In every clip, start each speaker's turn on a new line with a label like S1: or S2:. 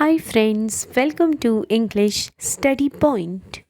S1: Hi friends, welcome to English Study Point.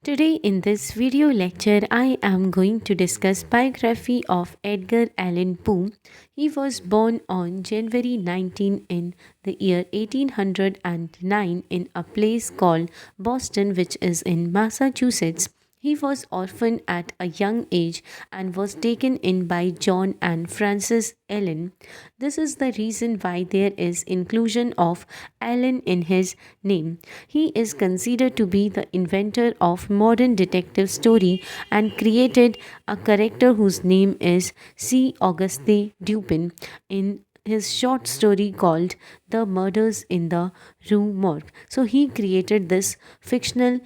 S1: Today in this video lecture I am going to discuss biography of Edgar Allan Poe. He was born on January 19 in the year 1809 in a place called Boston, which is in Massachusetts. He was orphaned at a young age and was taken in by John and Frances Allen. This is the reason why there is inclusion of Allen in his name. He is considered to be the inventor of modern detective story and created a character whose name is C. Auguste Dupin in his short story called The Murders in the Rue Morgue. So he created this fictional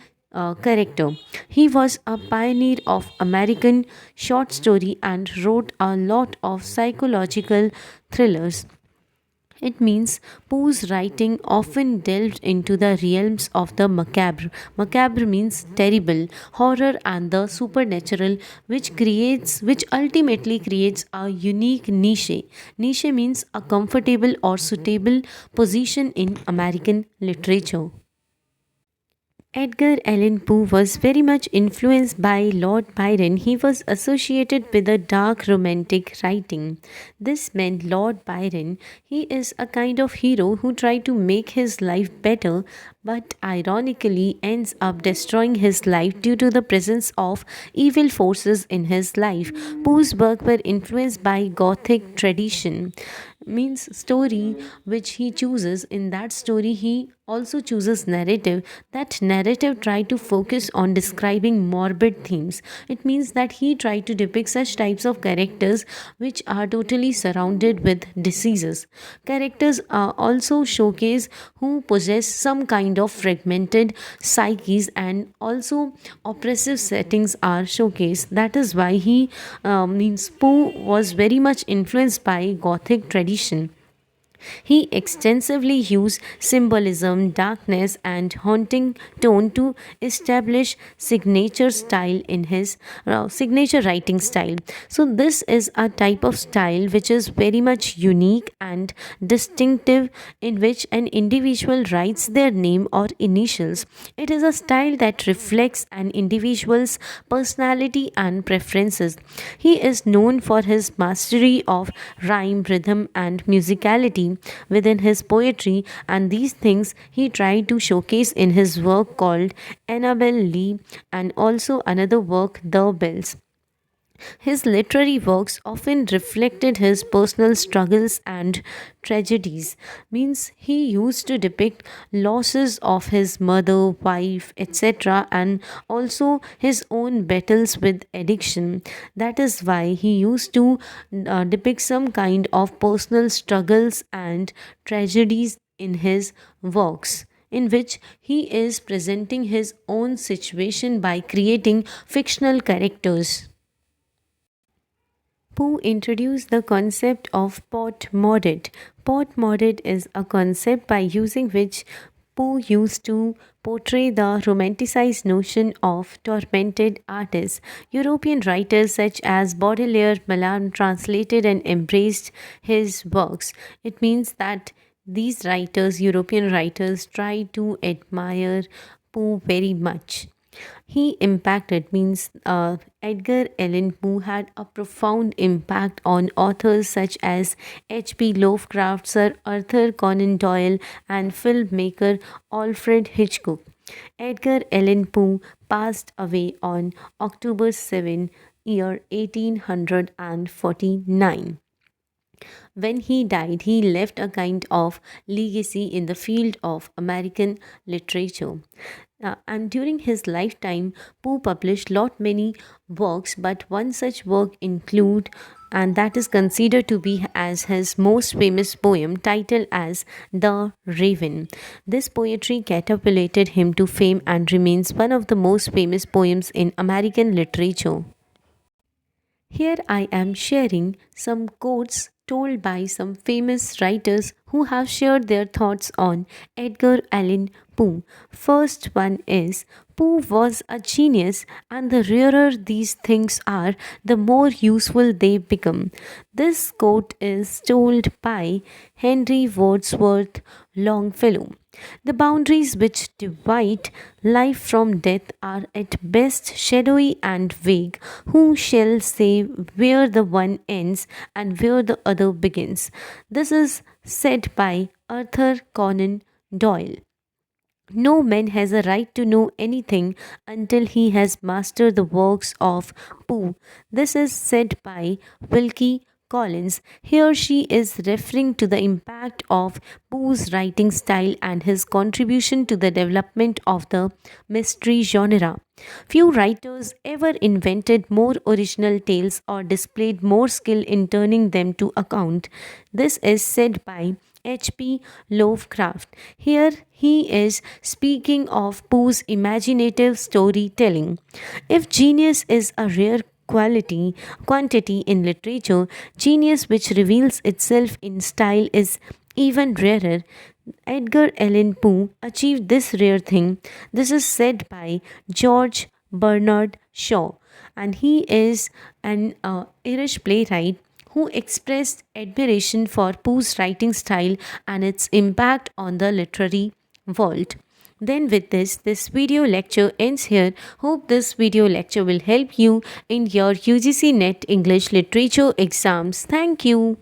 S1: character. He was a pioneer of American short story and wrote a lot of psychological thrillers. It means Poe's writing often delved into the realms of the macabre. Macabre means terrible, horror and the supernatural, which ultimately creates a unique niche. Niche means a comfortable or suitable position in American literature. Edgar Allan Poe was very much influenced by Lord Byron. He was associated with a dark romantic writing. This meant Lord Byron, he is a kind of hero who tried to make his life better but ironically ends up destroying his life due to the presence of evil forces in his life. Poe's work were influenced by Gothic tradition means story which he chooses. In that story he also chooses narrative. That narrative try to focus on describing morbid themes. It means that he tried to depict such types of characters which are totally surrounded with diseases. Characters are also showcase who possess some kind of fragmented psyches, and also oppressive settings are showcased. That is why he means Poe was very much influenced by Gothic tradition. He extensively used symbolism, darkness, and haunting tone to establish signature style in his signature writing style. So this is a type of style which is very much unique and distinctive, in which an individual writes their name or initials. It is a style that reflects an individual's personality and preferences. He is known for his mastery of rhyme, rhythm, and musicality within his poetry, and these things he tried to showcase in his work called Annabel Lee and also another work, The Bells. His literary works often reflected his personal struggles and tragedies. Means he used to depict losses of his mother, wife, etc., and also his own battles with addiction. That is why he used to depict some kind of personal struggles and tragedies in his works, in which he is presenting his own situation by creating fictional characters. Poe introduced the concept of pot modet. Pot modet is a concept by using which Poe used to portray the romanticized notion of tormented artists. European writers such as Baudelaire, Mallarmé translated and embraced his works. It means that these writers, European writers, try to admire Poe very much. He impacted means Edgar Allan Poe had a profound impact on authors such as H.P. Lovecraft, Sir Arthur Conan Doyle, and filmmaker Alfred Hitchcock. Edgar Allan Poe passed away on October 7, year 1849. When he died, he left a kind of legacy in the field of American literature. And during his lifetime, Poe published lot many works, but one such work include, and that is considered to be as his most famous poem, titled as The Raven. This poetry catapulted him to fame and remains one of the most famous poems in American literature. Here I am sharing some quotes told by some famous writers who have shared their thoughts on Edgar Allan Poe. First one is Poe was a genius, and the rarer these things are, the more useful they become. This quote is told by Henry Wordsworth Longfellow. The boundaries which divide life from death are at best shadowy and vague. Who shall say where the one ends and where the other begins? This is said by Arthur Conan Doyle. No man has a right to know anything until he has mastered the works of Poe. This is said by Wilkie Collins. Here she is referring to the impact of Poe's writing style and his contribution to the development of the mystery genre. Few writers ever invented more original tales or displayed more skill in turning them to account. This is said by H.P. Lovecraft. Here he is speaking of Poe's imaginative storytelling. If genius is a rare quantity in literature, genius which reveals itself in style is even rarer. Edgar Allan Poe achieved this rare thing. This is said by George Bernard Shaw, and he is an Irish playwright who expressed admiration for Poe's writing style and its impact on the literary world. Then with this video lecture ends here. Hope this video lecture will help you in your UGC NET English literature exams. Thank you.